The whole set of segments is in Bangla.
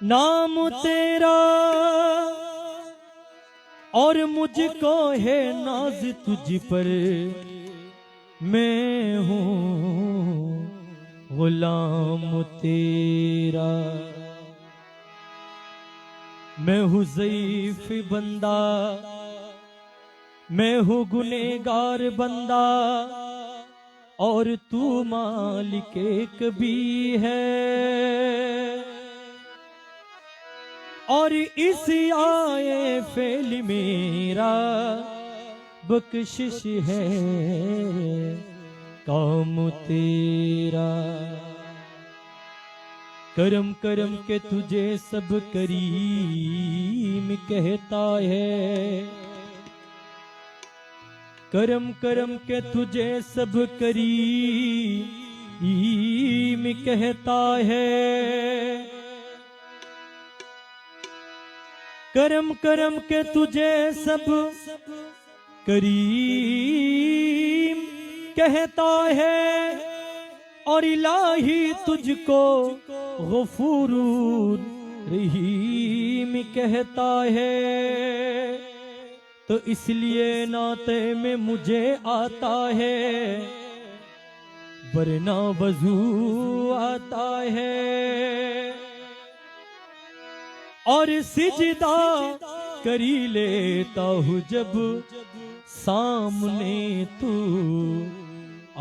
नाम तेरा और मुझको है नाज तुझ पर, मैं हूँ गुलाम तेरा। मैं हूँ ज़ईफ़ बंदा, मैं हूँ गुनहगार बंदा, और तू मालिक एक भी है। और इस आए फेल मेरा बख्शिश है, काम तेरा। करम करम के तुझे सब करीम कहता है, करम करम के तुझे सब करीम कहता है। करम करम के तुझे सब करीम कहता है, और इलाही तुझको गफूरुर रहीम कहता है। तो इसलिए नाते में मुझे आता है, वरना वजू आता है। और सिजदा करी लेता हूँ जब सामने तू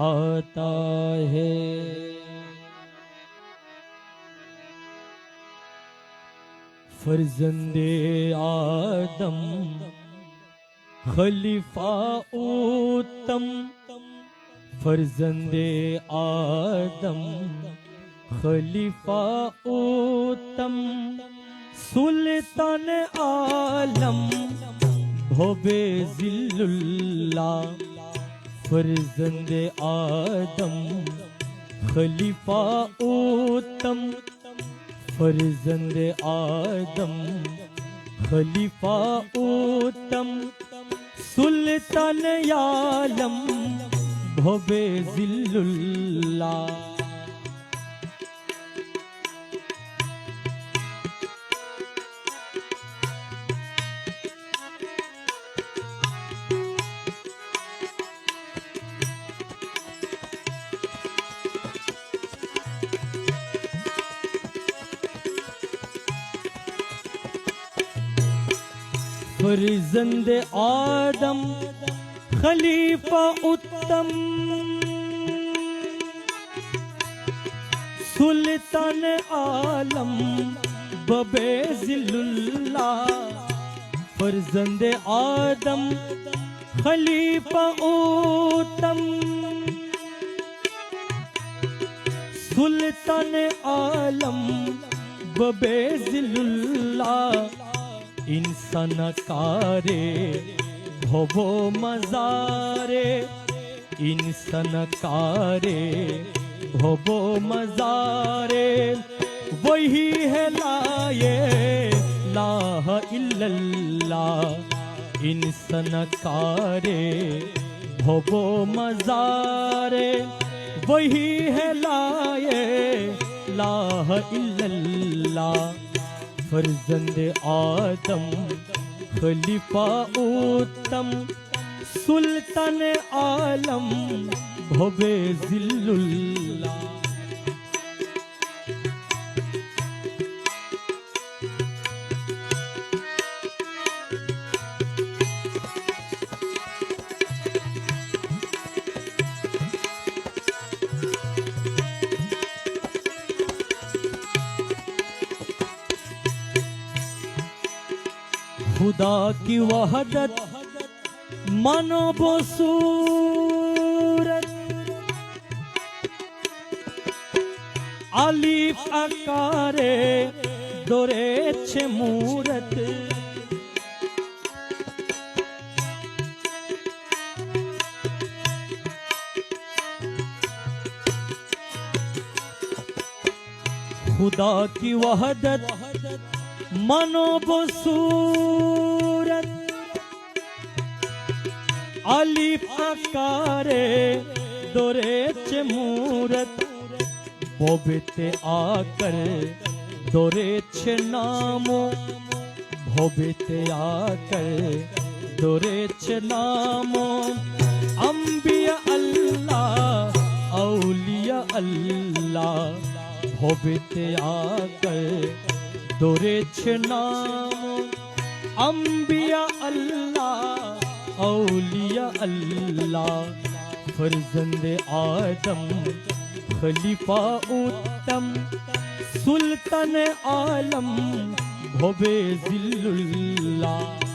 आता है। फर्जंदे आदम खलीफा उत्तम, फर्जंदे आदम खलीफा उत्तम, सुल्तान आलम भोबे जिल्लुल्लाह। फर्जंदे आदम खलीफा उत्तम, फर्जंदे आदम खलीफा उत्तम, सुल्तान आलम भोबे जिल्लुल्लाह। फर्जंदे आदम खलीफा उत्तम, सुल्तान आलम बबे जिल्लुल्लाह। फर्जंदे आदम खलीफा उत्तम, सुल्तान आलम बबे जिल्लुल्लाह। इंसान कारे भवो मजारे, इंसान कारे भवो मजारे, वही है लाए लाह इल्लल्लाह। इंसान कारे भवो मजारे, वही है लाए लाह इल्लल्लाह। फर्जंदे आदम खलीफा उत्तम, सुल्तान आलम भोबे जिल्लुल्लाह। खुदा की वहदत मानो वो सूरत, आलिफ आकारे दोरे छे मूरत। खुदा की वहदत मानो वो सूरत, आलिफ आकारे दोरे चे मूरत। बोबते आकर ধরেছে নাম ভবেতে আকার ধরেছে নাম আম্বিয়া আল্লাহ আউলিয়া আল্লাহ ভবেতে আকার ধরেছে নাম আম্বিয়া আল্লাহ আউলিয়া আল্লাহ फर्जंद आदम खलीफा उत्तम सुल्तान आलम भवे जिल्लुल्लाह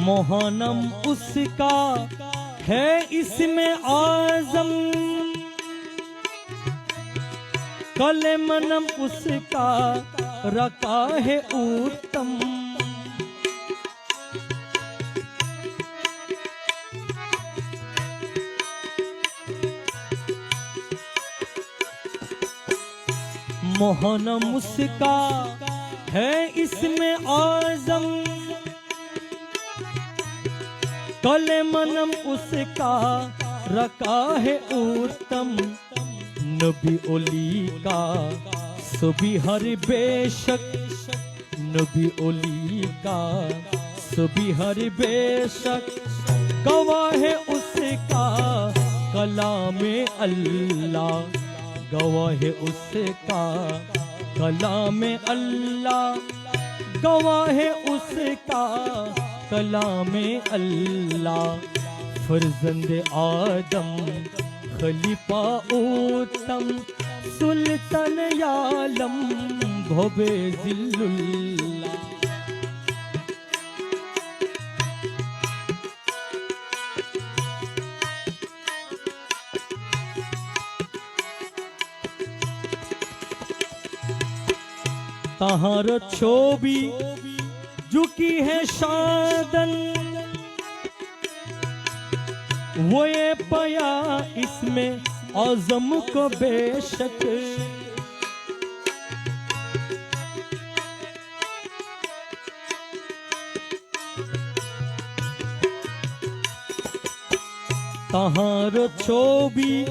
मोहनम उसका है इसमें आजम कलेमनम उसका रखा है उत्तम मोहनम उसका है इसमें आजम कलेमनम उसका रखा है उत्तम नबी ओली का सभी हर बेशक नबी ओली का सभी हर बेशक गवाह है उसका कलामे अल्लाह गवाह है उसका कलामे अल्लाह गवाह है उसका कलामे अल्लाह फर्जंद आदम खलीफा उत्तम सुल्तान आलम भवे जिल्लुल्लाह ताहार छवि झुकी है शादन वो ये पाया इसमें आज़म को बेशक तहार छवि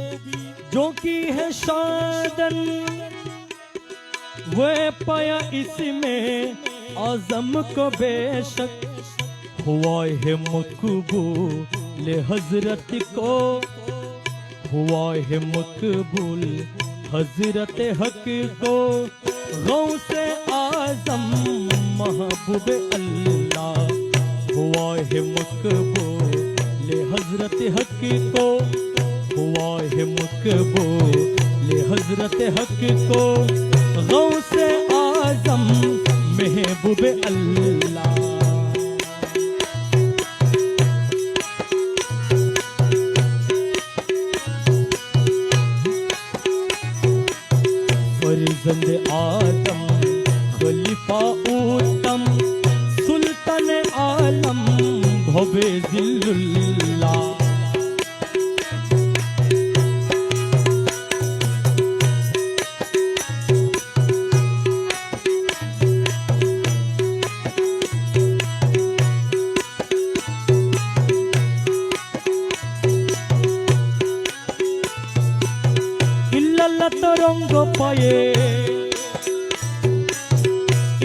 जो की है शादन वो पाया इसमें आज़म को बेशक हुआ है मकबूल हजरत को हुआ है मकबूल हजरत हक को गौसे आज़म महबूब अल्लाह हुआ है मकबूल हजरत हक को हुआ है मकबूल हजरत हक को गौसे आज़म महबूब अल्लाह फर्जंद आदम खलीफा उत्तम सुल्तान आलम भवे जिल्लुल्लाह तरंग पाए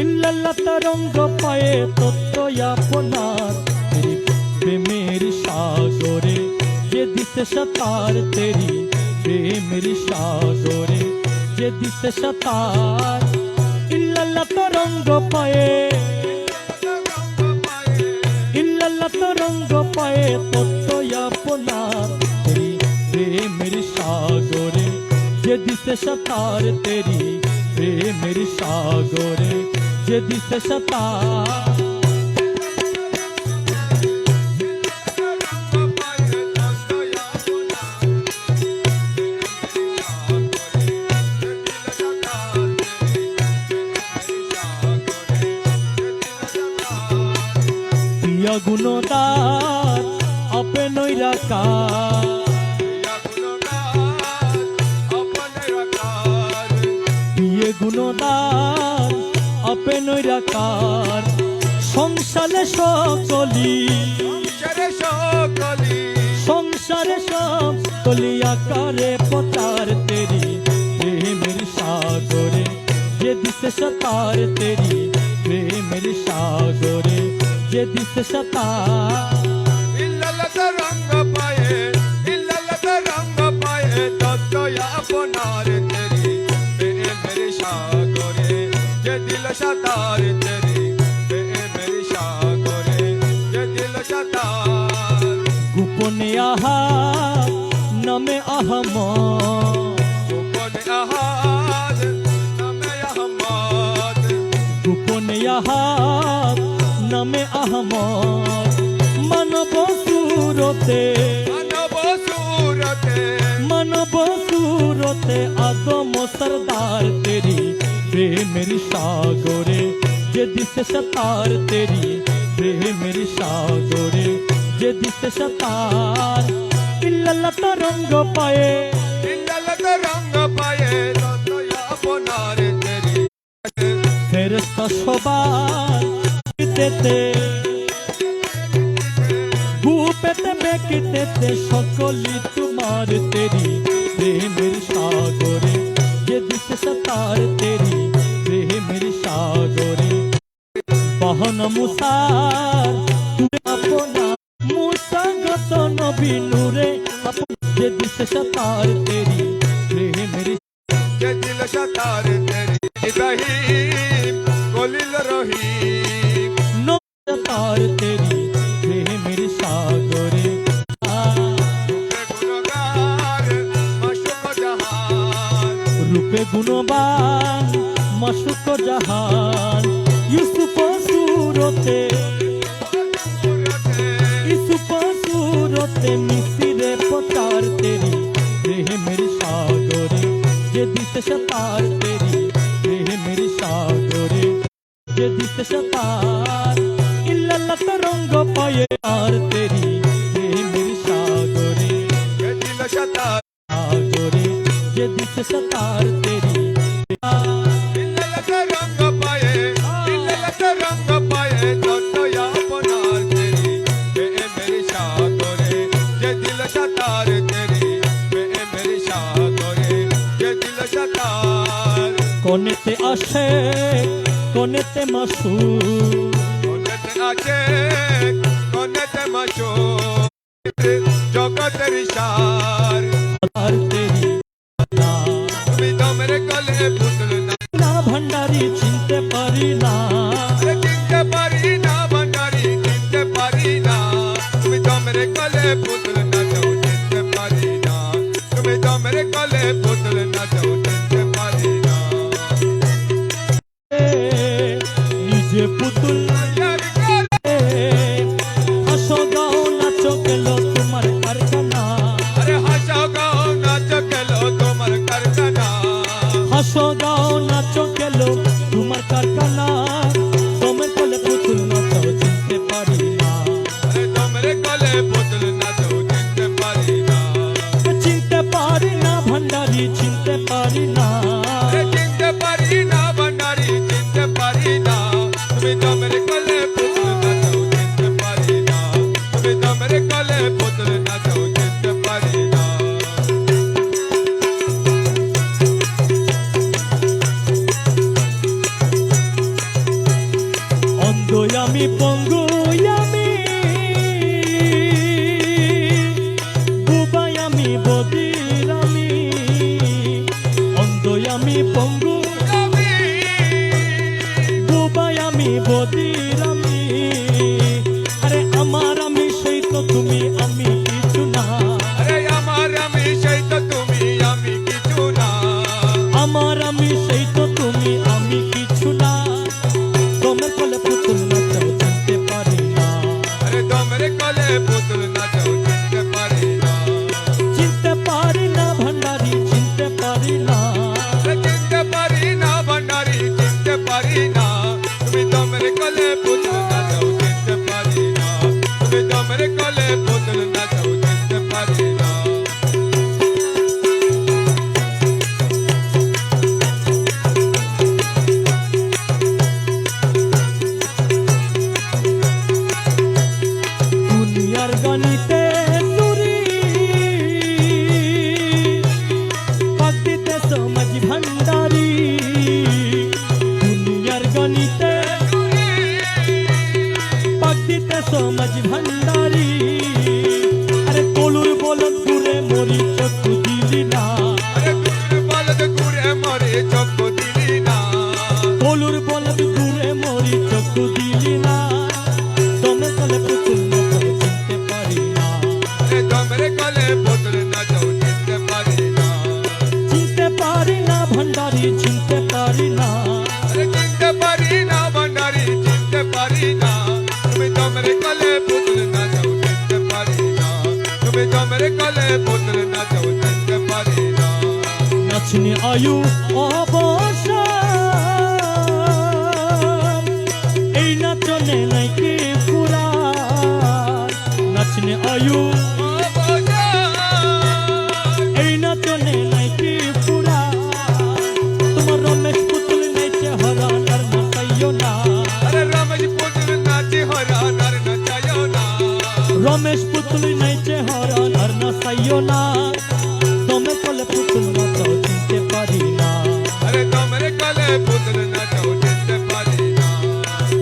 इल्लल्लाह तरंग पाए तो आपनार प्रेमेर सागरे जे दिसे सतार तेरी प्रेमेर सागरे जे दिसे सतार इल्लल्लाह तरंग पाए इल्लल्लाह तरंग पाए तो आपनार तेरी प्रेमेर सागरे जे दिसे सतार तेरी प्रेमेर सागरे जे दिसे सतार पिया गुणदार अपे नई राखा গুণদান আপে নৈরাকার সংসারে সকলি সংসারে সকলি আকারে পতার তেরি প্রেমের সাগরে যে দিশে সতার তেরি প্রেমের সাগরে যে দিশে সতার রঙ্গ পায়ে রঙ্গ পায়ে তত্ত্বয়া আপনার তেরি প্রেমের সাগরে যে দিল সাতার তেরি প্রেমের সাগরে যে দিল সাতার গোপনে আহা নামে আহমদ গোপনে আহাদ নামে আহমদ গোপনে আহা নামে আহমদ মানব সুরতে মানব সুরতে আগম সরদার তেরি প্রেমের সাগরে যে দিশে সতার তেরি প্রেমের সাগরে যে দিশে সতার ইল্লাল্লাহ তরঙ্গ পায়ে রঙ্গ পায়ে তত্ত্বয়া আপনার তেরি ফেরেশতা সবার পেতে ভূপেতে বেকিতেতে সকলি তোমার তেরি প্রেমের সাগরে যে দিশে সতার তেরি প্রেমের সাগরে বাহন মুসার তুমি আপনা মুসাগত নবী নূরে আপন যে দিশে সতার তেরি প্রেমের যে দিল সাতার তেরি ইব্রাহিম কলিল রহিম সতার তেরি প্রেমের সাগরে গুণগার মাসুক জাহান রূপে গুণবান মাসুক জাহান ইউসুফ সুরতে ইউসুফ সুরতে মিসিরে পতার তেরি প্রেমের সাগরে যে দিশে সতার তেরি প্রেমের সাগরে যে দিশে সতার ইল্লাল্লাহ তরঙ্গ পায়ে আর তেরি প্রেমের সাগরে যে দিল সাতার সাগরে যে দিশে সতার তেরি রঙ্গ পায়ে রঙ্গ পায়ে তত্ত্বয়া আপনার তেরি প্রেমের সাগরে যে দিল সাতার তেরি প্রেমের সাগরে যে দিল সাতার কোনেতে আসে কোনেতে মাসু কোনেতে আছে কোনেতে মাসো জগতের সার আর তেরি না তুমি তো মেরে গলে পুতুল না না ভান্ডারি চিনতে পারি না চিনতে পারি না ভান্ডারি চিনতে পারি না তুমি তো মেরে গলে পুতুল না যাও চিনতে পারি না তুমি তো মেরে গলে পুতুল না যাও চিনতে পারি না নিজে পুতুল यार गले হাসো গাও নাচো গেল তোমার কারখানা अरे हाशा गाओ नाच गलो तुम्हार करकना হাসো গাও নাচো গেল তোমার কারখানা তোমার কোলে পুতুল নাচো চিনতে পারি না अरे तो मेरे गले पुतल ना जाओ चिनते पारी ना চিনতে পারি না ভান্ডারি চিনতে পারি না अरे चिनते पारी ना भंडारी चिनते पारी ना तुम्हें तो मेरे गले पुतल ना जाओ चिनते पारी ना तुम्हें तो मेरे गले पुतल ना जाओ चिनते पारी ना অন্ধ আমি পঙ্গু আমি বুবাই আমি বদির আমি অন্ধ আমি পঙ্গু বুবাই আমি বদির আমি আরে আমার আমি সেই তো তুমি আমি কিছু না अरे আমার আমি সেই তো তুমি আমি কিছু না আমার আমি সেই তো তুমি আমি কিছু না তোমার কোলে পুতুল নাচাও চিনতে পারি না अरे तो मेरे गले पुतल ना जाओ चिनते पारी ना চিনতে পারি না ভান্ডারি চিনতে পারি না अरे चिनते চক্ষু দিলি না কলুর বলদ দূরে মরি চক্ষু দিলি না দমের কলে পুতুল নাচাও চিনতে পারি না দমের কলে পুতুল নাচাও চিনতে পারি না চিনতে পারি না ভান্ডারি চিনতে পারি না চিনতে পারি না ভান্ডারি চিনতে পারি না তুমি দমের কলে পুতুল নাচাও চিনতে পারি না তুমি দমের কলে পুতুল নাচাও চিনতে পারি না নাচনি আয়ু অবসান এই নাচনে নাকি পুরা নাচনি আয়ু এই নাচনে নাকি পুরা তোমার রমেশ পুতুল নাচে হরান আর নাচাইও না আরে রমেশ পুতুল নাচে হরান আর নাচাইও না রমেশ পুতুল নাচে হরান আর নাচাইও না দমে কলে পুতুল নাচাও চিনতে পারি না আরে দমের কলে পুতুল নাচাও চিনতে পারি না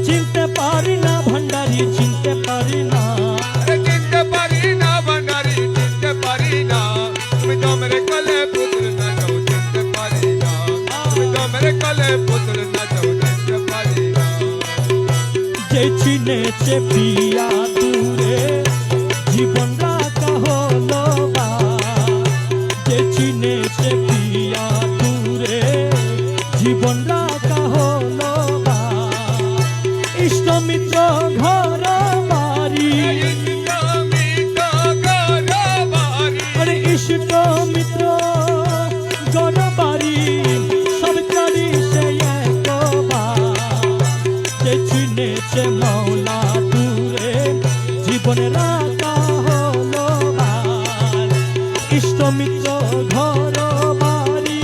চিনতে পারি না ভান্ডারি চিনতে পারি না আরে চিনতে পারি না ভান্ডারি চিনতে পারি না তুমি দমের কলে পুতুল নাচাও চিনতে পারি না তুমি দমের কলে পুতুল নাচাও চিনতে পারি না যে চিনেছে পিয়া দূরে জীবন রাখা হলো বা যে চিনেছে পিয়া দূরে জীবন রাখা হলো বা ইষ্ট মিত্র ঘর বাড়ি আরে ইষ্ট মিত্র ঘর বাড়ি সব চারি সে একবার যে চিনেছে মৌলা দূরে জীবন রাখা হলো বার ইষ্ট মিত্র ঘর বাড়ি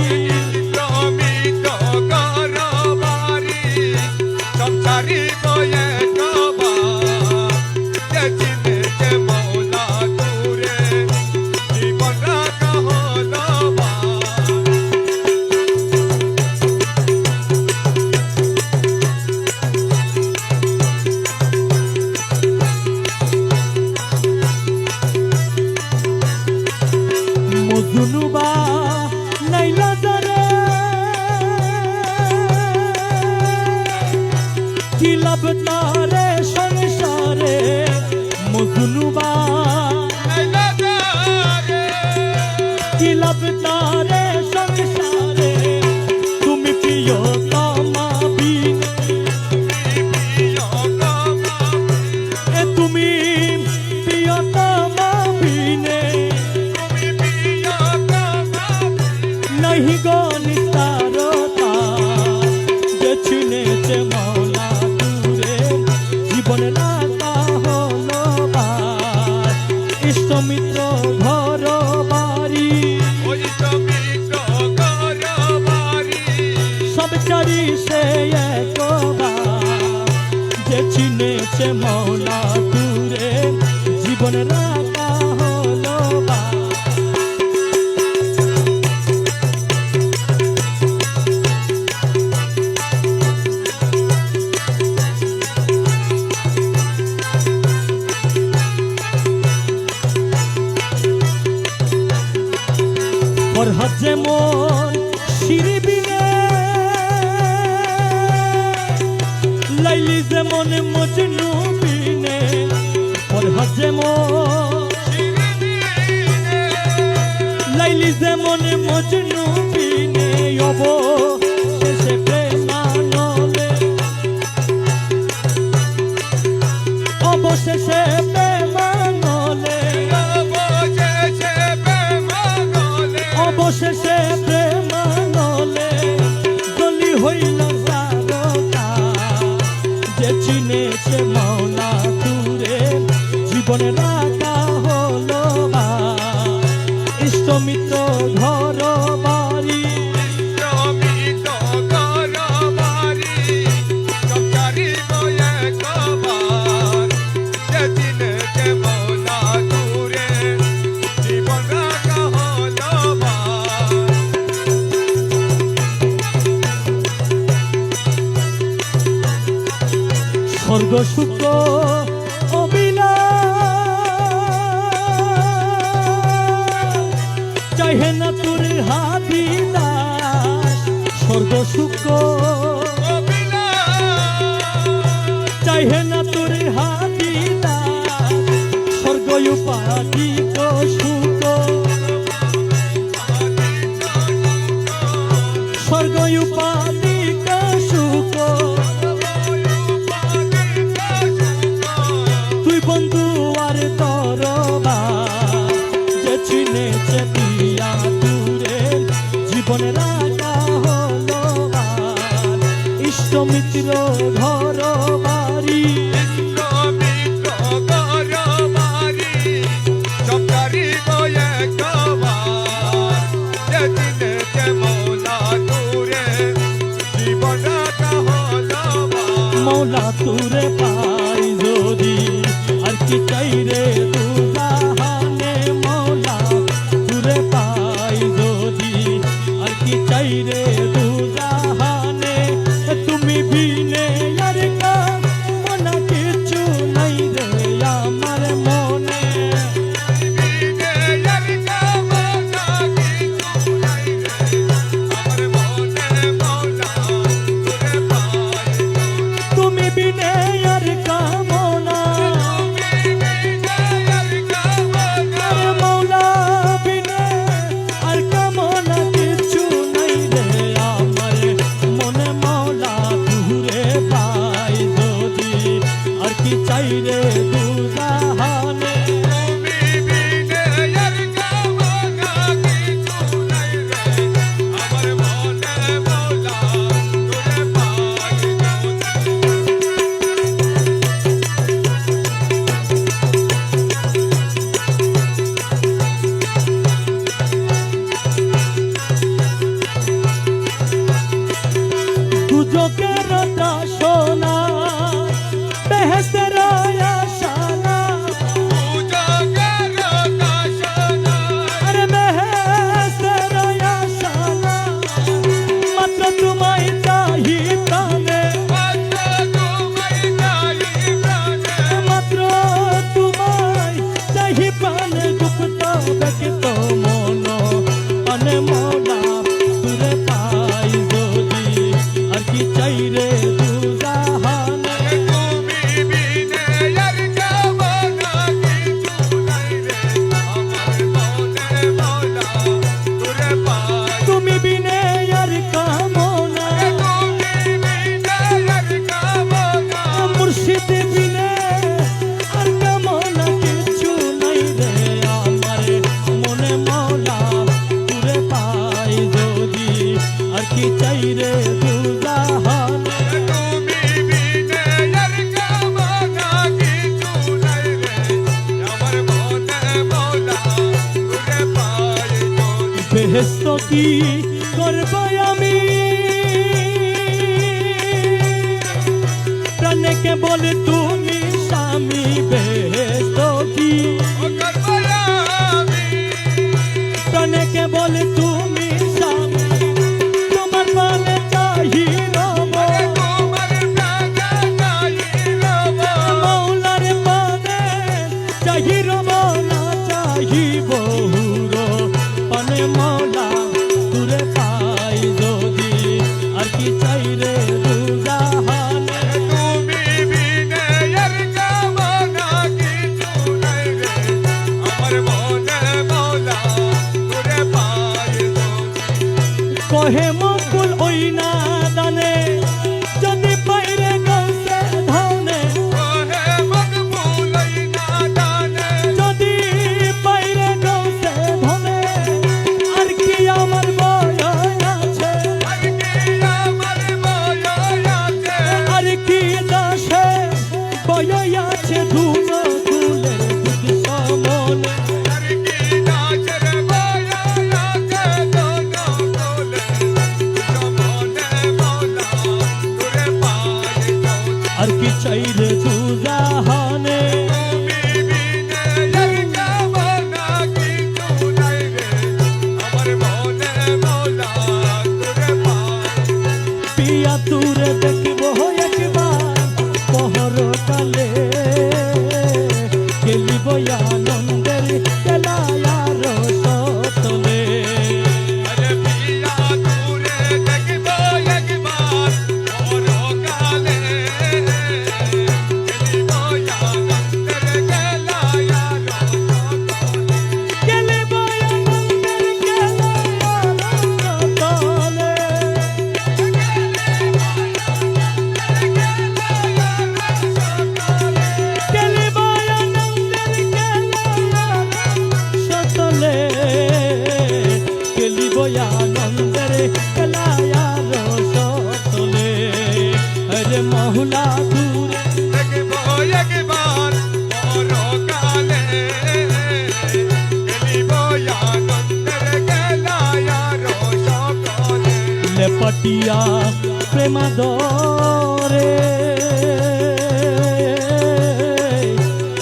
মজনুবা নাইলা জারে কি লাভ তারে সংসারে মজনুবা কি লাভ তারে সংসারে তুমি প্রিয়তমা বিন তুমি প্রিয়তমা বিনে नहीं गो निस्तारता जे चिनेছে মৌলা দূরে জীবন রাখা হলো বার ইষ্ট মিত্র ঘর বাড়ি সব চারি সে একবার যে চিনেছে মৌলা দূরে জীবন রাখা হলো বার ফরহাদ যেমন শিরিবিনে লাইলি যেমন মজনু বিনে ফরহাদ যেমন লাইলি যেমন মজনু বিনে অবশেষে প্রেমানলে অবশেষে প্রেমানলে অবশেষে প্রেমানলে গলি হইল সারকা যে চিনেছে মৌলা দূরে জীবন রাখা হলো বা ইষ্ট মিত্র ঘর বাড়ি স্বর্গ সুখ অবিলাস চাহে না তোর হাতি দাস সুখ চাইহে না তোর হাদিদা স্বর্গ উপাধি সুখ স্বর্গ উপাধি সুখ তুই বন্ধু আর দরবার যে চিনেছে পিয়া দূরে জীবনে রাখা হলো ইষ্ট মিত্র ঘর বাড়ি মৌলা তুরে পাই যদি আর কি চাই রে তু জাহানে মৌলা তুরে পাই যদি আর কি চাই রে তু জাহানে তুমি বিনে আর কাজ মনা কিছু নাই রে আমার মনে তুমি বিনে আর কামনা মৌলা বিনে আর কামনা কিছু নাই রে আমার মনে মৌলা তুরে পাই যদি আর কি চাই রে দু জাহানে দুজকের দাসনা বেহেশতের আশানা আরে বেহেশতের আশানা মাত্র তোমায় চাহি প্রাণে মাত্র তোমায় চাহি প্রাণে গুপ্ত ব্যক্ত মন পানে মৌলা তুরে পাই যদি আর কি চাই রে তু জাহানে তুমি বিনে আর কামনা মুর্শিদ বিনে আর কামনা কিছু নাই রে আমার মনে মৌলা তুরে পাই যদি আর কি চাই রে তু জাহানে বেহেশত কি করব আমি প্রাণে কেবল তুমি স্বামী বেহেশত কি প্রাণে কেবল তুমি স্বামী তোমার প্রাণে চাহি রব মৌলার প্রাণে চাহি রব না চাহি বহুর পানে মৌলা তুরে পাই যদি আর কি চাই রে দু জাহানে কহে মকুল ওই না দানে যদি পাইরে গৌসে ধনে যদি পাইরে গৌসে ধনে আর কি আমার বয় আছে আর কি দাসে বয় আছে ধুম তুলে সমনে আর কি চাই রে তু জাহানে পিয়া তুরে দেখিব একবার পহর কালে খেলিব আনন্দের খেলায়ার সতলে কুলে পাটিয়া প্রেমাদরে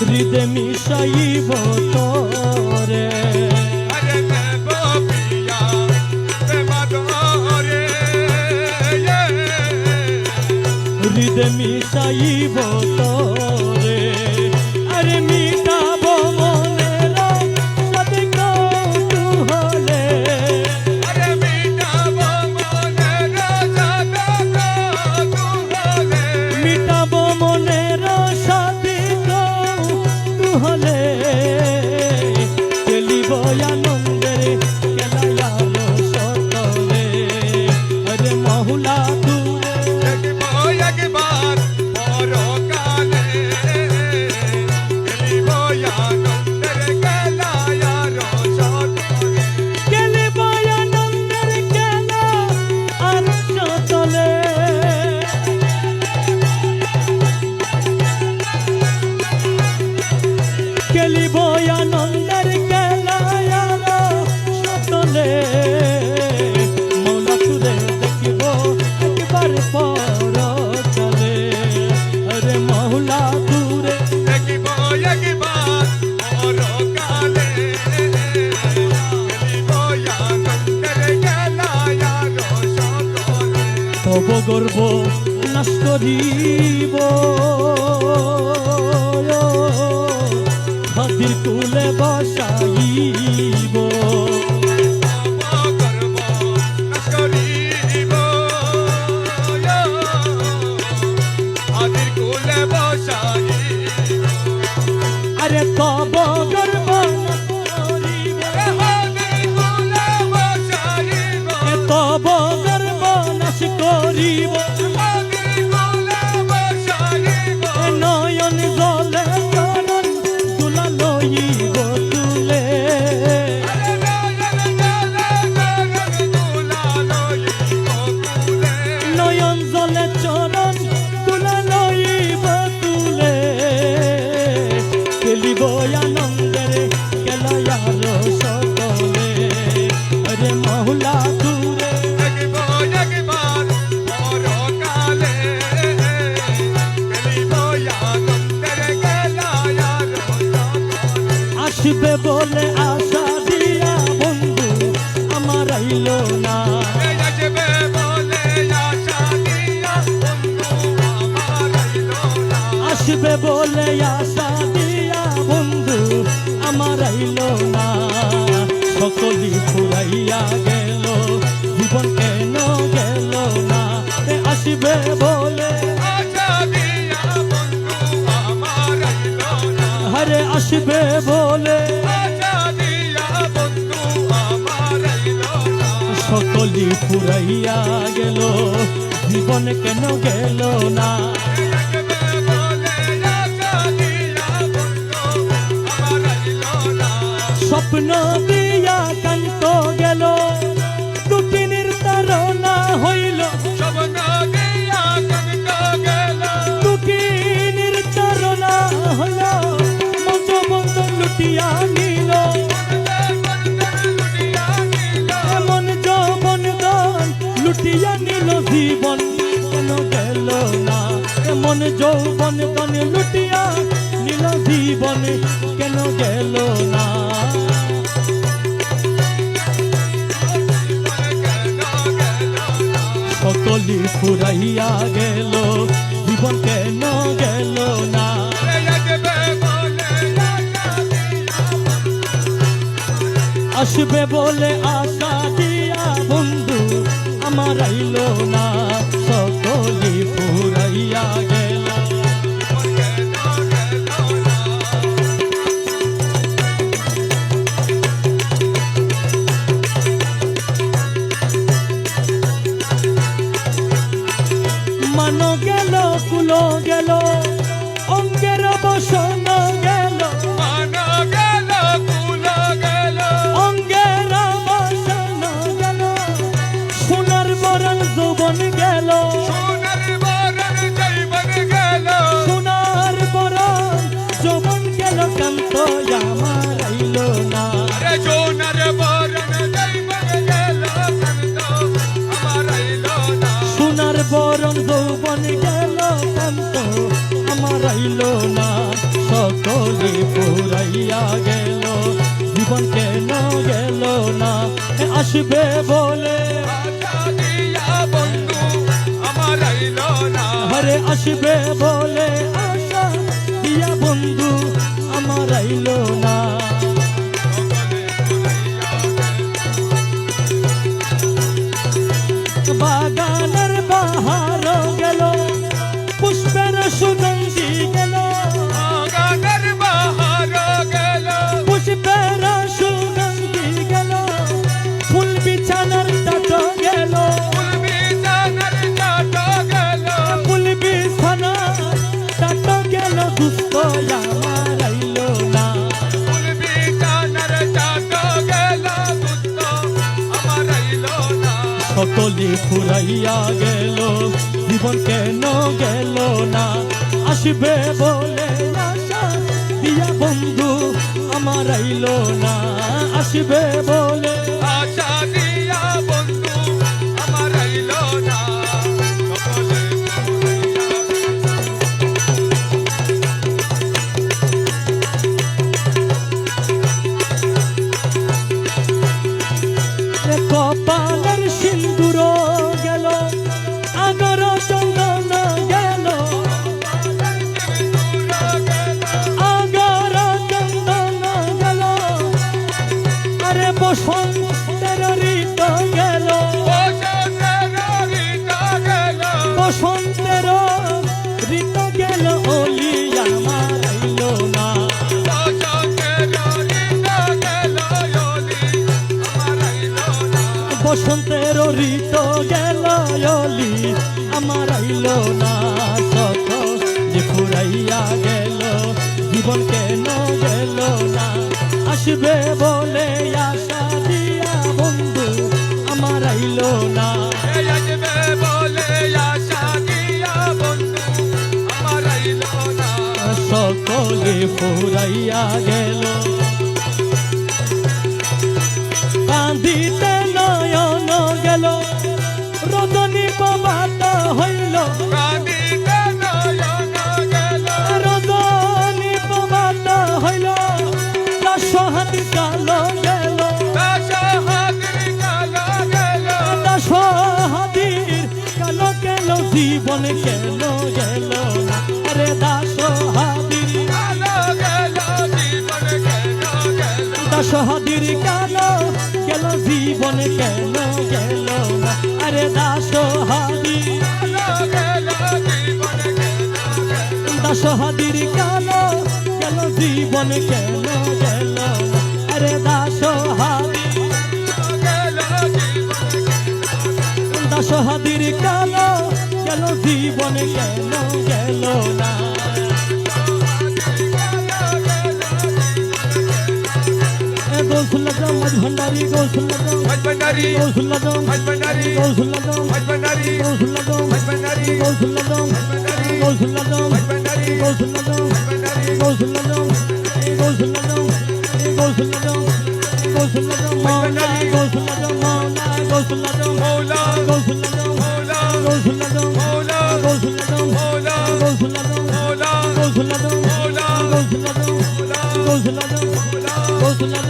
হৃদে মিশাইব তোরে আরে দেব প্রিয়া প্রেমাদরে হৃদে মিশাইব তোরে আরে মিটাব মনের সাদ কৌতূ হলে আরে মিটাব মনের সাদ কৌতূহলে মিটাব মনের সাদ কৌতূ হলে খেলিব আনন্দের খেলায়ালো সতলে আরে মহুলা দূরে দেখব একবার পরকালে খেলিব আনন্দের খেলায়া রসতলে খেলিব আনন্দের খেলা আর সতলে খেলিব আনন্দের খেলা আর সতলে মৌলা তুলে দেখিব একবার পরকালে আরে মহুলা দূরে দেখব একবার পরকালে খেলিব আনন্দের খেলায়া রসতলে তব গর্ব নাশ করিব হাতির কুলে বসাইব গর্ব নাশ করিব আদির কুলে বসাইব আরে তব গর্ব নাশ করিব আদির কুলে বসাইব এ তব গর্ব নাশ করিব আদির কুলে বসাইব এ নয়ন জলে চরণ তুলা লইব তুলে আরে নয়ন জলে চরণ তুলা লইব তুলে নয়ন জলে চরণ তুলা লইব তুলে খেলিব আনন্দের খেলায়ার সতলে আরে মহুলা দূরে দেখব একবার পরকালে খেলিব আনন্দের খেলায়া রসতলে আসবে বলে আশা দিয়া বন্ধু আমার আইল না আসবে বলে আশা দিয়া বন্ধু আমার আইল না আসবে বলে আশা দিয়া বন্ধু আমার আইল না সকলি ফুরাইয়া গেল জীবন কেন গেল না এ আসবে বলে আশা দিয়া বন্ধু আমার আইল না হরে আসবে বলে আশা দিয়া বন্ধু আমার আইল না সকলি ফুরাইয়া গেল জীবন কেন গেল না আসবে বলে আশা দিয়া বন্ধু আমার আইল না স্বপ্ন দিয়া কান্ত গেল দুটি নির্তারণা হইল স্বপ্ন দিয়া কনক গেল দুটি নির্তারণা হইল মঞ্চ বন্ধ লুটিয়া নিল এমন যৌবন দান লুটিয়া নিল জীবন কেন গেল না এমন যৌবন দান লুটিয়া নিল জীবন কেন গেল না সকলি ফুরাইয়া গেল জীবন কেন গেল না আসবে বলে আশা দিয়া বন্ধু আমার আইল না সকলি ফুরাইয়া গেল মান গেল কুলো গেল অঙ্গের বসন গেল অঙ্গের বসন গেল সোনার বরণ যৌবন গেল সোনার বরণ যৌবন গেল কান্ত আমার আইল না সোনার বরণ জীবন গেল কান্ত আমার আইল না সকলে ফুরাইয়া গেল জীবন কেন গেল না আসবে বলে আশা দিয়া বন্ধু আমার আইল না হরে আসবে বলে আশা দিয়া বন্ধু আমার আইল না বাগানের বাহার গেল পুষ্পের সুগন্ধি গেল গানের বাহার গেল পুষ্পের সুগন্ধি গেল ফুল বিছানার টাট গেল ফুল বিছানার টাট গেল ফুল বিছানার টাট গেল দুস্থ আমার আইল না ফুল বিছানার টাট গেল দুস্থ আমার আইল না সকলে ফুরাইয়া গেল জীবন কেন গেল না আসবে বলে আশা দিয়া বন্ধু আমার আইল না আসবে বলে আশা দিয়া বন্ধু আমার আইল না সকলে কপালের সিন্দুর গেল আগর চন্দন গেল আগর চন্দন গেল আরে বসন্তের ঋত গেল বসন্তের ঋত গেল অলি আমার আইল না বসন্তের ঋত গেল অলি আমার আইল না সকলে ফুরাইয়া গেল জীবন কেন গেল না আসবে বলে আশা দিয়া বন্ধু আমার আইল না সকলে ফুরাইয়া গেল কান্দিতে নয়ন গেল রজনী প্রভাত হইল রজনী প্রভাত হইল দাসহাতি কাল গেল দাসহাতির কাল গেল জীবন কেন গেল না আরে দাসহাতির দাসহাতির কাল গেল জীবন কেন গেল না আরে দাসহাতি দাসহাতির কাল গেল জীবন কেন গেল না আরে দাসহাতি দাসহাতির কাল গেল জীবন কেন গেল না গৌসুল্লাহ মাঝ ভান্ডারি গৌসুল্লাহ भंडारी গৌসুল্লাহ भंडारी গৌসুল্লাহ भंडारी গৌসুল্লাহ भंडारी গৌসুল্লাহ গৌসুল্লাহ भंडारी গৌসুল্লাহ গৌসুল্লাহ গৌসুল্লাহ গৌসুল্লাহ গৌসুল্লাহ মাওলা গৌসুল্লাহ মাওলা গৌসুল্লাহ मौला গৌসুল্লাহ मौला গৌসুল্লাহ मौला গৌসুল্লাহ मौला গৌসুল্লাহ मौला গৌসুল্লাহ मौला গৌসুল্লাহ গৌসুল্লাহ গৌসুল্লাহ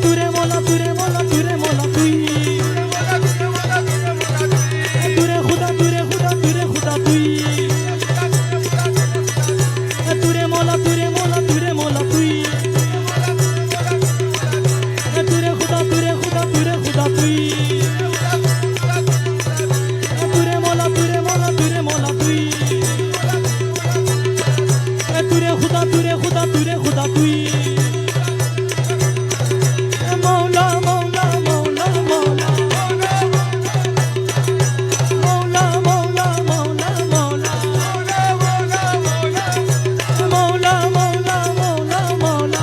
তুরে মোলা তুরে মোলা তুরে মোলা তুই তুরে খুদা তুরে খুদা তুরে খুদা তুই তুরে মোলা তুরে মোলা তুরে মোলা তুই তুরে খুদা তুরে খুদা তুরে খুদা তুই তুরে মোলা তুরে মোলা তুরে মোলা তুই তুরে খুদা তুরে খুদা তুরে খুদা তুই মৌলা মৌলা মৌলা মৌলা মৌলা মৌলা মৌলা মৌলা মৌলা মৌলা মৌলা মৌলা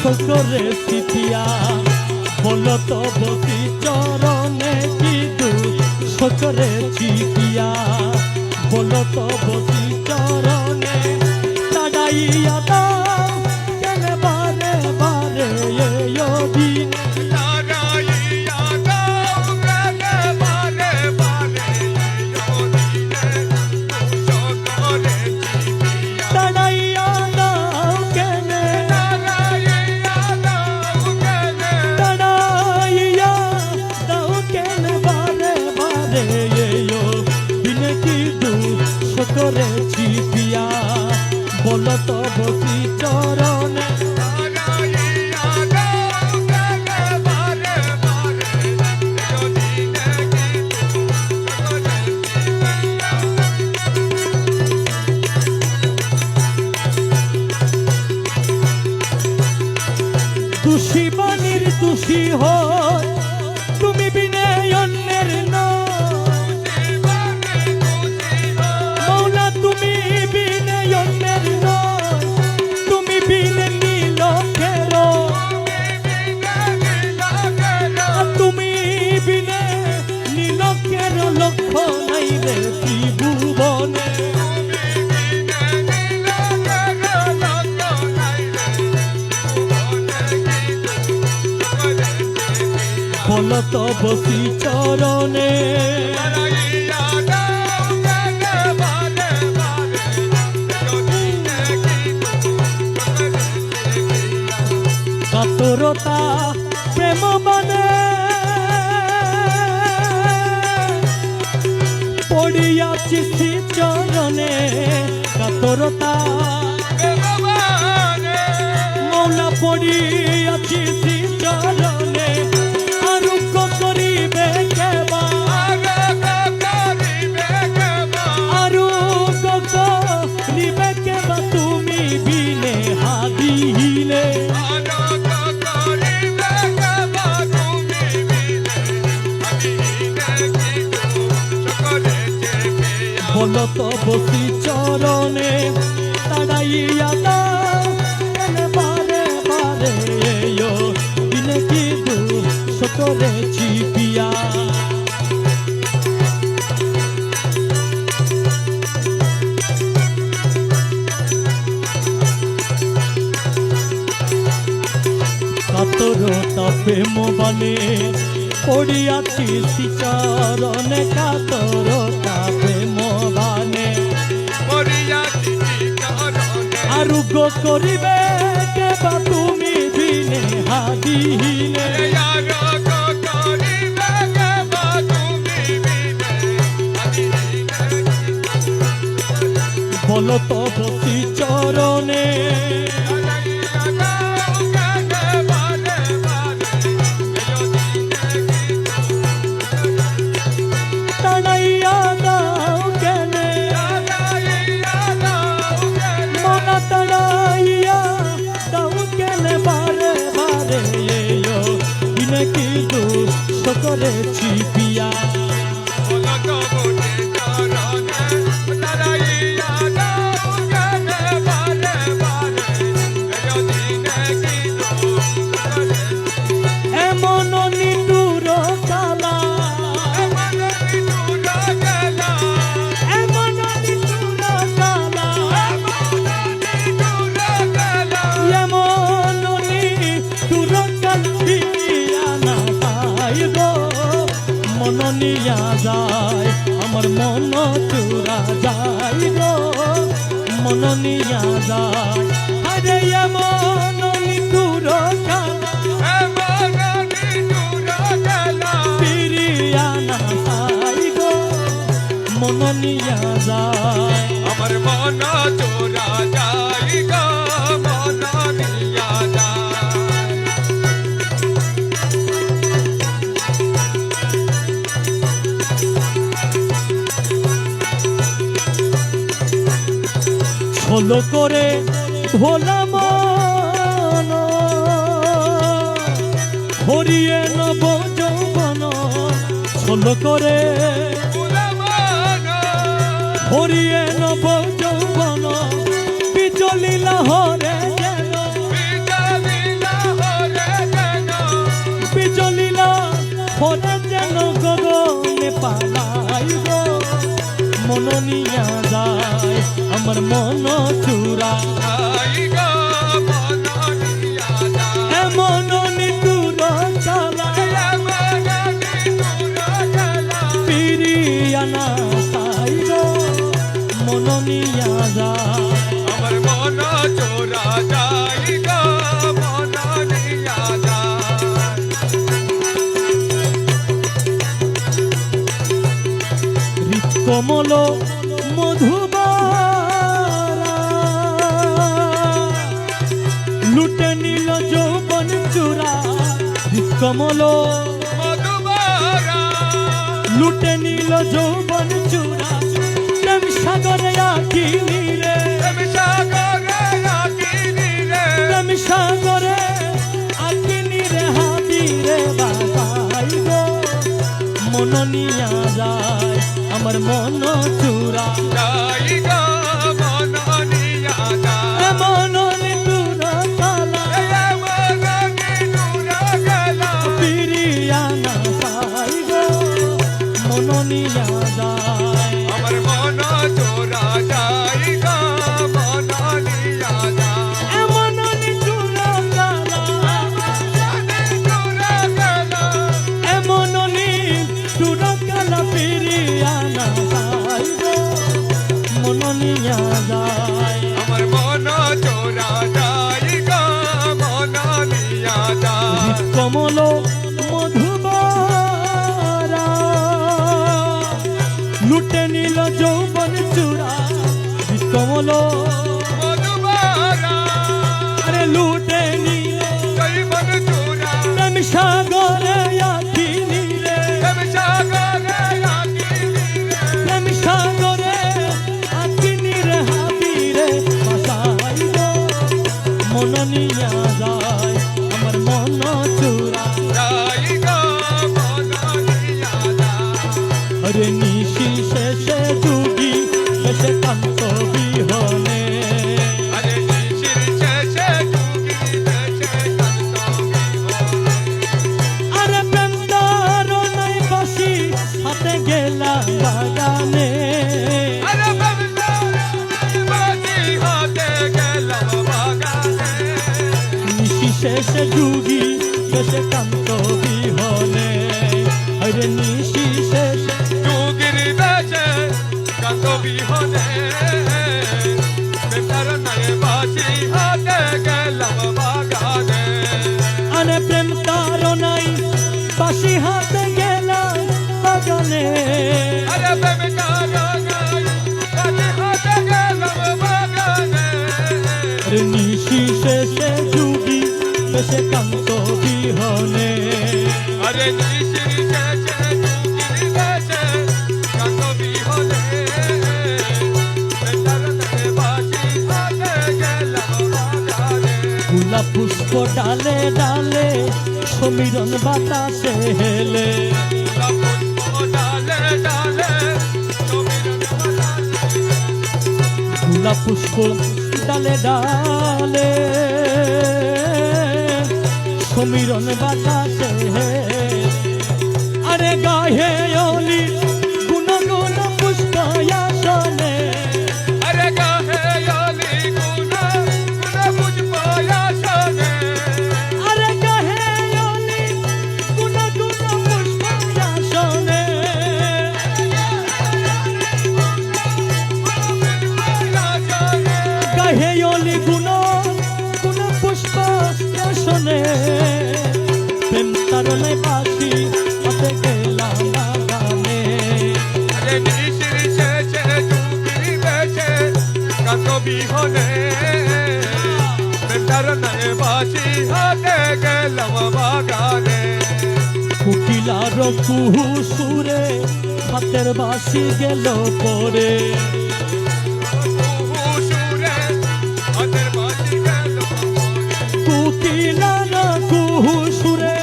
সকরে সিপিয়া বলো তো বসি চরণে কি দুঃখ করেছি পিয়া বলো তো বসি চরণে তাড়াইয়া দাও কেন বারে বারে এ দিন তারাইয়া দাও কেনে বারে বারে দিনে সকরেছি পিয়া তাড়াইয়া দাও কেন তারাইয়া দাও কেনে তাড়াইয়া দাও কেন বারে বারে দিনে কি দুঃখ করেছি পিয়া বলো তো বসি চরণে তারাইয়া দাও কেনে বারে বারে দিনে তুষি বাণীর তুষি হয় তুমি বিনে অন্যের মৌলা তুমি বিনে অন্যের তুমি বিনে নীলকের তুমি বিনে নীলকের লক্ষ্য নাই রে ত্রিভুবনে বলো তো বসি চরণে কাতরতা প্রেম বানে পড়িয়াছি শ্রী চরণে কাতরতা মৌলা পড়িয়াছি শ্রী চরণে আরোগ্য করিবে কেবা আরোগ্য করিবে কেবা তুমি বিনে হাদিলে বলো তো বসি চরণে তাড়াইয়া দাও কেন বারে বারে দিনে কি দুঃখ করেছি পিয়া কাতরতা প্রেম বানে পড়িয়াছি শ্রী চরণে কাতরতা প্রেম বানে আরোগ্য করিবে কেবা তুমি বিনে হাদিলে বলো তো বসি চরণে তাড়াইয়া দাও কেনে মনা তাড়াইয়া দাও কেনে বারে বারে দিনে কি দুঃখ করেছি পিয়া এমন নিদুর কালা এমন নিদুর কালা এমন নিদুর কালিয়া না পাই গো মন নিয়া যায় আমার মন চুরা যায় গো মন নিয়া যায় আরে এমন নিদুর কালা পিরিয়া না পাই গো মন নিয়া যায় আমার মন চোরা যাই গো মন নিয়া যায় ছোলো করে ভোলা মন হরিয়ে নব যৌবন ছোলো করে হরিয়ে নব যৌবন বিজলি লাহরে যেন মন নিয়া যায় আমার মন চূড়া এমন নিতুর চালা পিরিয়ানা সাই গো মন নিয়া যায় আমার মন চোরা যাই গো মন নিয়া যায় কমল মধুবারা লুটে নিল যৌবন চূড়া কমল মধুবারা লুটে নিল যৌবন চূড়া প্রেম সাগরে আঁকি নীরে প্রেম সাগরে আঁকি নীরে প্রেম সাগরে আঁকি নীরে হাবিরে বাবাই গো মন নিয়া যায় আমার মন চূড়া যাই গো মন নিয়া যায় এমন নিতুর চালা মন নিতুরা গেলা পিরিয়ানা সাই গো মন নিয়া যায় আমার মন চোরা যাই গো মন নিয়া যায় এমন নিতুর চালা নিতুরা গেলা এমন নিতুর চালা পিরিয়ানা সাই গো মন নিয়া যায় আমার মন চোরা যাই গো মন নিয়া যায় কমল মধুবারা লুটে নিল যৌবন চূড়া কমল মধুবারা আরে লুটে নিল জৈবন চোরা প্রেম সাগরে আঁকি নীরে প্রেম সাগরে আঁকি নীরে প্রেম সাগরে আঁকি নীরে হাবিরে ভাসাই গো মন নিয়া যায় আমার মন চূড়া যাই গো মন নিয়া যায় আরে নিশি শেষে যুগি শেষে কান্ত বিহনে আরে নিশির শেষে ডুবি দেশে কান্ত বিহনে আরে প্রেম তার নাই বাসি হাতে গেলা বাগানে আরে বাজি হাতে গেলাম বাগানে নিশি শেষে যুগি শেষে কান্ত বিহনে আরে নিশি শেষে যুগির দেশে কান্ত বিহনে বেতার নাই বাজি হাতে গেলাম বাগানে আরে প্রেম তার নাই বাসি হাতে গেলা বাগানে আরে বেতার নাই বাজি হাতে গেলাম বাগানে আরে নিশি শেষে যুগি শেষে কান্ত বিহনে আরে নিশির শেষে যুগির দেশে কান্ত বিহনে বেতার নাই বাজি হাতে গেলাম বাগানে গোলাপ পুষ্প ডালে ডালে সমীরণ বাতাসে হেলে ডালে ডালে গোলাপ পুষ্প ডালে ডালে সমীরণ বাতাসে হেলে আরে গায়ে অলি গুণ গুণ পুষ্প আসনে আরে গাহে আলি গুনা গুনা পুষ্প আসনে আরে গায়ে অলি গুণ গুণ পুষ্প আসনে গায়ে অলি গুণ গুণ পুষ্প আসনে প্রেম তারণে বাসি হাতে গেলাম বাগানে আরে নিশির শেষে যুগির দেশে কান্ত বিহনে বেতার নাই বাজি হাতে গেলাম বাগানে কুকিলার কুহু সুরে হাতের বাসি গেল পরে সুরে হাতের বাজি গেল কুকিলার কুহু সুরে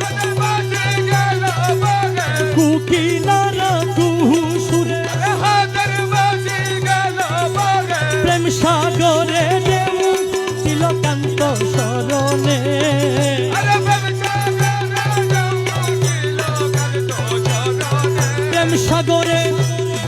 হাতের বাজি গেল বাগানে কুকিলার কুহু সুরে হাতের বাজি গেল বাগানে প্রেম সাগরে দেউ তিলকান্ত শরণে আরে প্রেম সাগরে যাও দিল কান্ত চরণে প্রেম সাগরে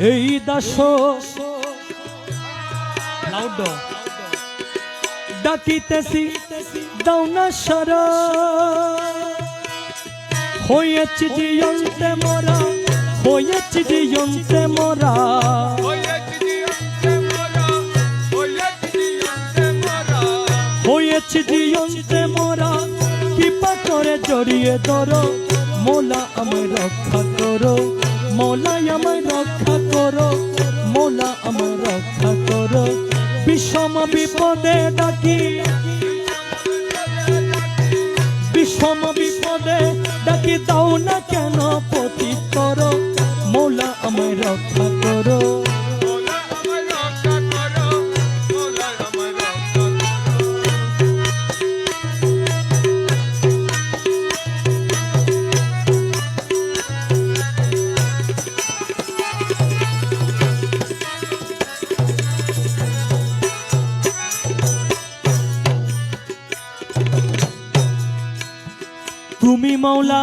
এই দাস লাউড ডাকিতেছি দাও না সারা হয়েছি জিয়ন্তে মোরা হয়েছি জিয়ন্তে মোরা হয়েছি জিয়ন্তে মোরা কৃপা করে জড়িয়ে ধরো মোলা আমায় রক্ষা করো মোলা আমায় রক্ষা করো মোলা আমায় রক্ষা করো বিষম বিপদে ডাকি বিষম বিপদে ডাকি দাও না কেন পতি করো মোলা আমায় রক্ষা করো তুমি মৌলা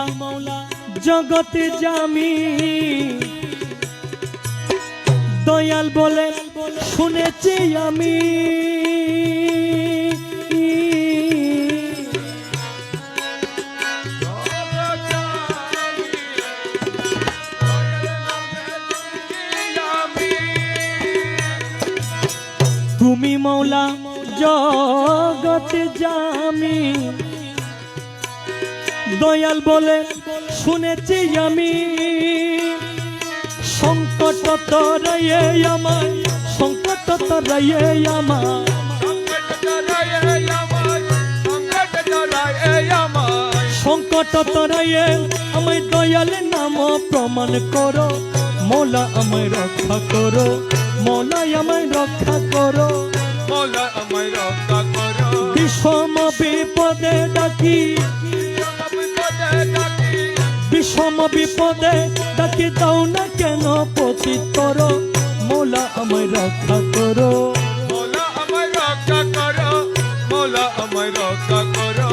জগতে জামি দয়াল বলে শুনেছি আমি তুমি মৌলা জগতে জামি দয়াল বলে শুনেছি আমি সংকট তরাইয়ে আমায় সংকট তরাইয়ে আমায় সংকট তরাইয়ে আমায় দয়াল নাম প্রমাণ করো মোলা আমায় রক্ষা করো মোলা আমায় রক্ষা করো মোলা আমায় রক্ষা করো বিষম বিপদে ডাকি বিষম বিপদে ডাকি দাও না কেন পতি করো মোলা আমায় রক্ষা করো মোলা আমায় রক্ষা করো মোলা আমায় রক্ষা করো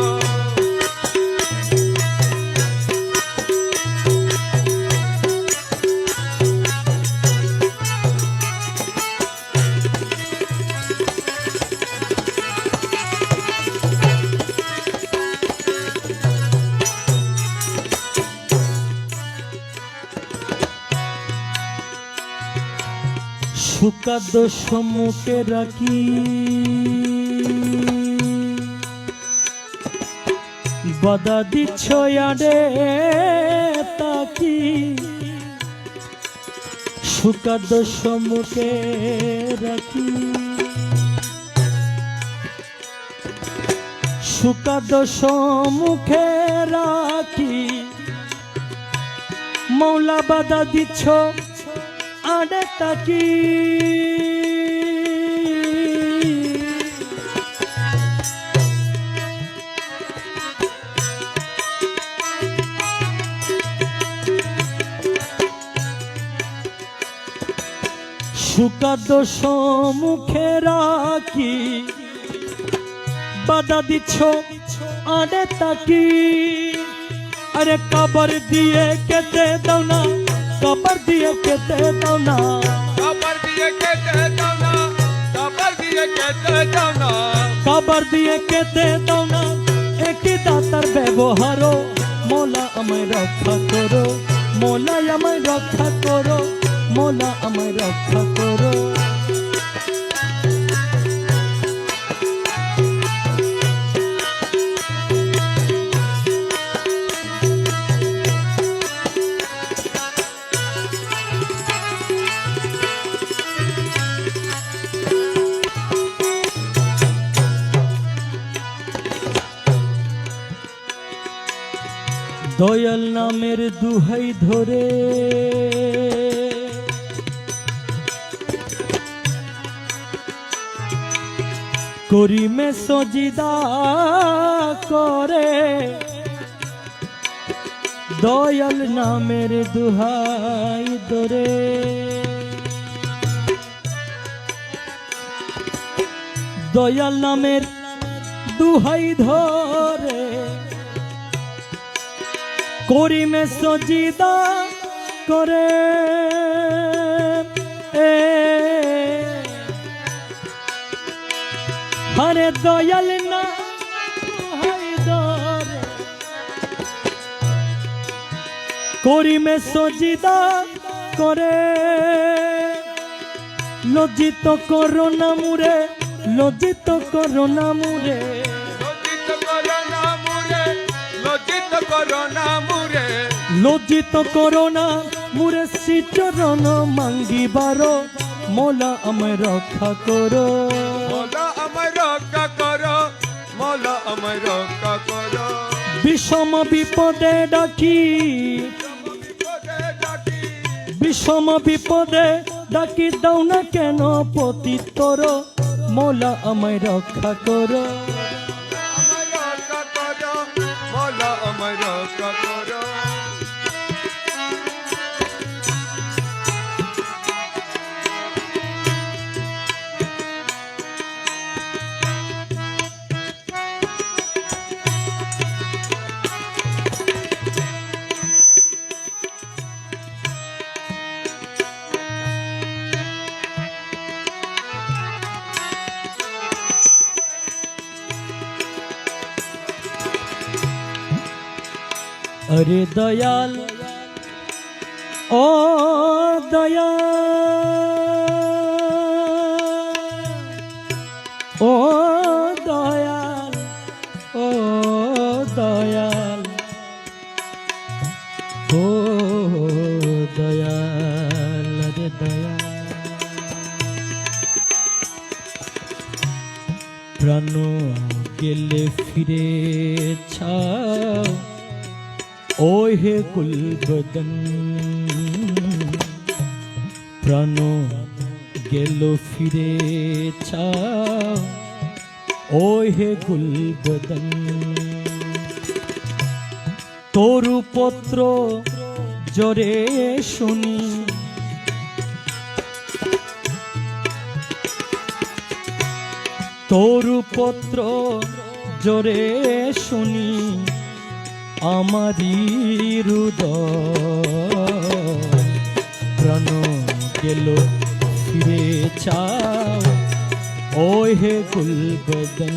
সুকাদ্য সম্মুখে রাখি বাধা দিচ্ছ আডে তাকি সুকাদ্য সম্মুখে রাখি সুকাদ্য সম্মুখে রাখি মৌলা বাধা দিচ্ছ আডে তাকি সুকাদ্য সম্মুখে রাখি বাধা দিচ্ছ আডে তাকি আরে কবর দিয়ে কেটে দাও না কবর দিয়ে কেটে দাও না কবর দিয়ে কেটে দাও না কবর দিয়ে কেটে দাও না কবর দিয়ে কেটে দাও না একই দাতার ব্যবহার মোলা আমায় রক্ষা করো মোলা আমায় রক্ষা করো মোলা আমায় রক্ষা করো দয়াল নামের দুহাই ধরে করিমে সজিদা করে দয়াল নামের দুহাই ধরে দয়াল নামের দুহাই ধরে করিমে সজিদা করে ওরে দয়াল না হায়দারে করিমে সজিদা করে লজ্জিত করো না মুরে লজ্জিত করো না মুরে লজ্জিত করো না মুরে লজ্জিত করো না মুরে লজ্জিত করো না মুরে শ্রীচরণ মাঙ্গিবার মোলা আমায় রক্ষা করো মোলা আমায় রক্ষা করো মোলা আমায় রক্ষা করো বিষম বিপদে ডাকি বিপদে ডাকি বিষম বিপদে ডাকি দাও না কেন পতিতর মোলা আমায় রক্ষা করো আমায় রক্ষা করো মোলা আমায় রক্ষা করো अरे दयाल ओ दयाल ओ दयाल ओ दयाल ओ दयाल अरे दयाल प्राण गेले फिरे छाओ ओ हे कुलबदन प्राण गेलो फिरे छाओ ओ हे कुलबदन तोरु पत्र जरे शुनी तोरु पत्र जरे शुनी আমারি হৃদয় প্রাণ গেল ফিরে চাও ও হে গুলবদন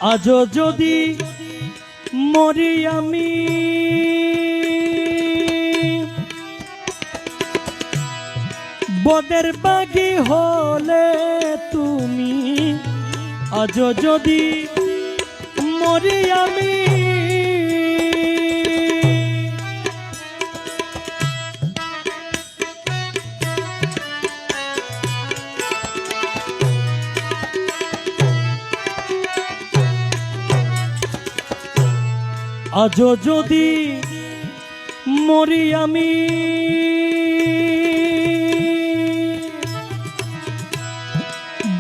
আজও যদি মরি আমি বদের বাগি হলে তুমি আজও যদি মরি আমি আজও যদি মরি আমি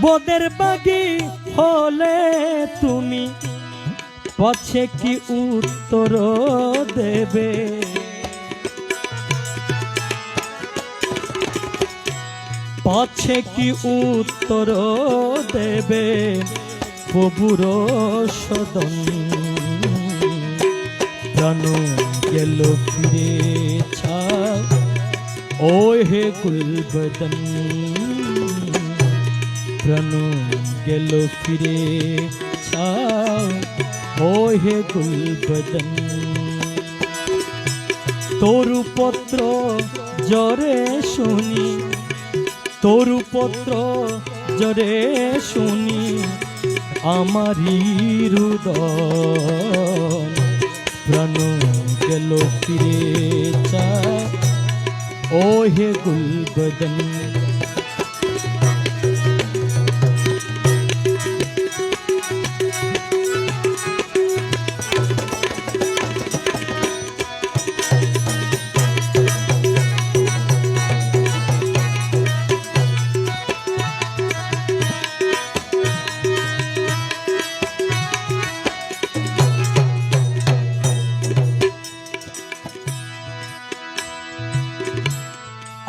বদের বাগি হলে তুমি পছে কি উত্তর দেবে পছে কি উত্তর দেবে প্রভুর সদন প্রাণ গেল ফিরে ছাও ও হে গুলবদন প্রাণ গেল ফিরে ছাও ও হে গুলবদন তরু পত্র জরে শুনি তরু পত্র জরে শুনি আমারি হৃদয় প্রাণ গেল ফিরে চাও ও হে গুলবদন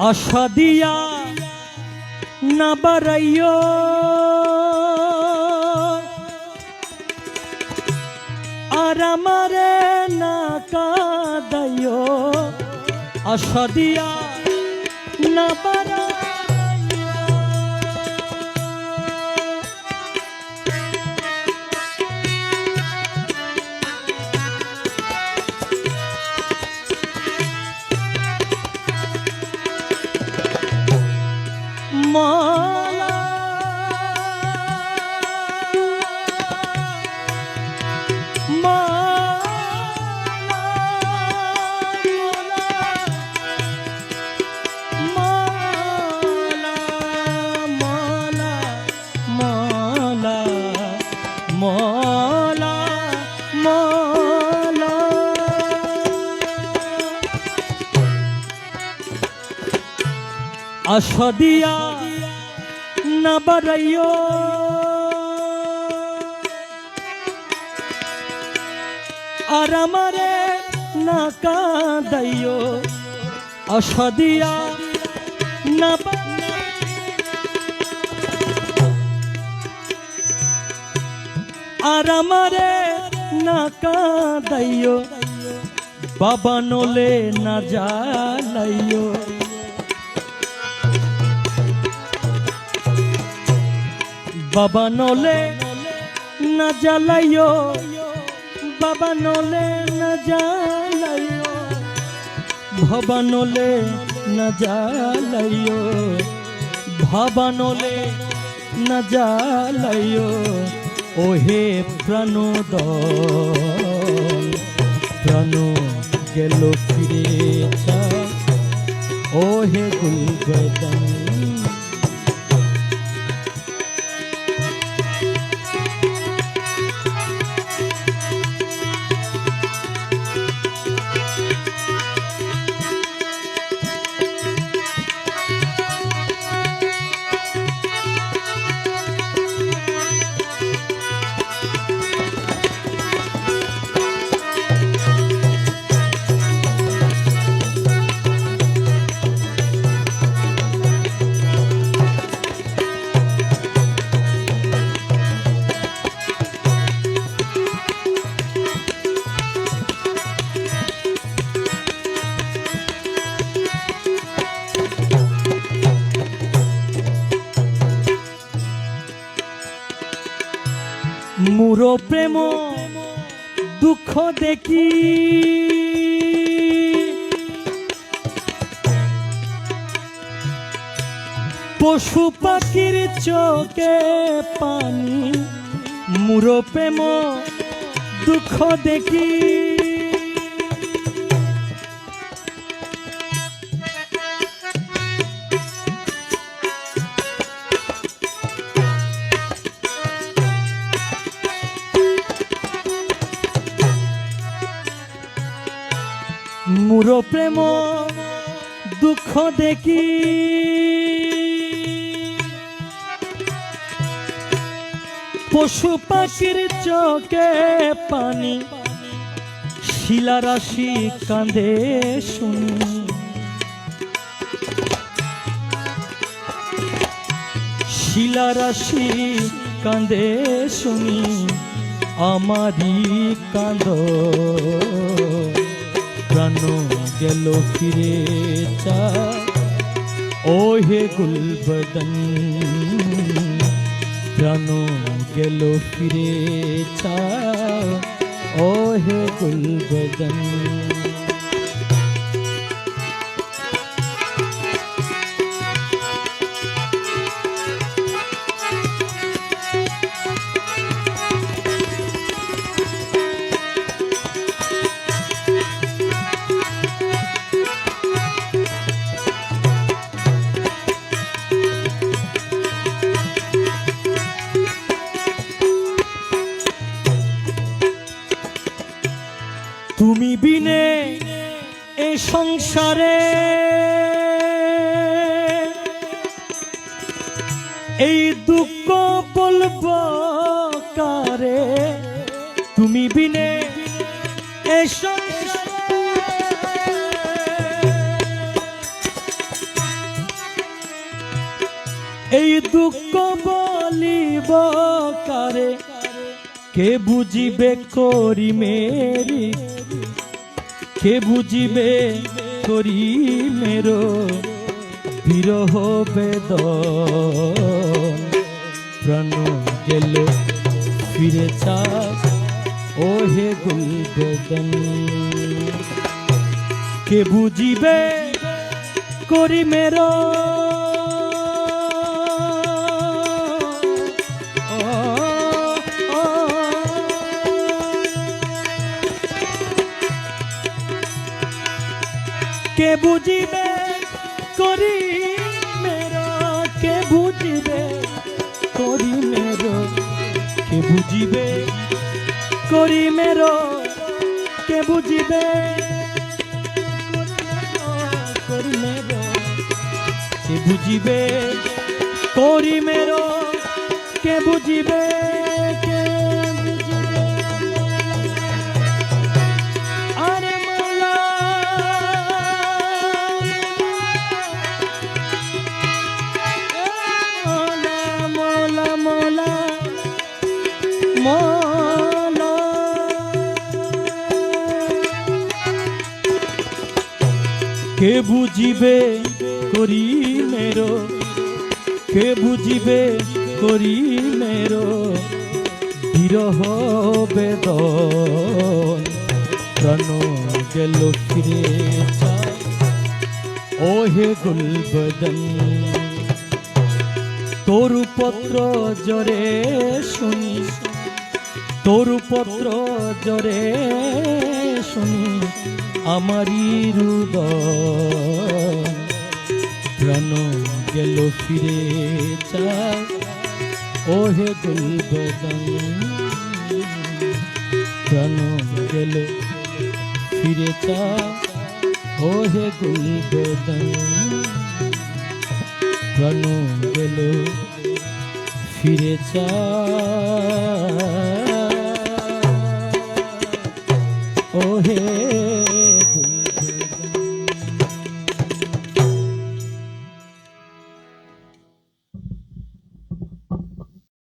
আশা দিয়া না বাড়াইও আর আমারে না কাঁদাইও আশা দিয়া না বাড়াইও মালা আশা দিয়া না বাড়াইও আর আমারে না কাঁদাইও আশা দিয়া না আর আমারে না কাঁদাইও বাবা নলে না জ্বালাইও বাবা নলে না জ্বালাইও বাবা নলে না জ্বালাইও ভবা নলে না জ্বালাইও ভাবা নলে না জ্বালাইও ওহে প্রাণোদল প্রাণ গেল ফিরে চা ওহে গুলবদন মুরো প্রেম দুঃখ দেখি পশু পাখির চোখে পানি মুরো প্রেম দুঃখ দেখি মুরো প্রেম দুঃখ দেখি পশু পাখির চোখে পানি শিলারাশি কাঁদে শুনি শিলারাশি কাঁদে শুনি আমারি কাঁদ প্রাণ গেল ফিরে চা ওহে গুলবদন প্রাণ গেল ফিরে চা ওহে গুলবদন তুমি বিনে এই সংসারে এই দুঃখ বলবো কারে তুমি বিনে এই সংসারে এই দুঃখ বলিব কারে, কে বুঝিবে করি মেরি, কে বুঝিবে করি মেরো বিরহ বেদন। প্রাণ গেল ফিরে চাস ও হে গুলবেদন, কে বুঝিবে করি মেরো কে বুঝিবে করি মেরো, কে বুঝিবে করি মেরো, কে বুঝিবে করি মেরো, কে বুঝিবে করি মেরো, কে বুঝিবে করি মেরো, কে বুঝিবে কে বুঝিবে। আরে মোলা মোলা মোলা মোলা, কে বুঝিবে করি মেরো, কে বুঝিবে করি মেরো বিরহ বেদন। প্রাণ গেল ফিরে চায় ও হে গুলবদন, তরু পত্র জরে শুনি, তরু পত্র জরে শুনি আমারি হৃদয়। প্রাণ গেল ফিরে চায় ও হে গুলবদন, প্রাণ গেল ফিরে চায় ও হে গুলবদন, প্রাণ গেল ফিরে চায় ও হে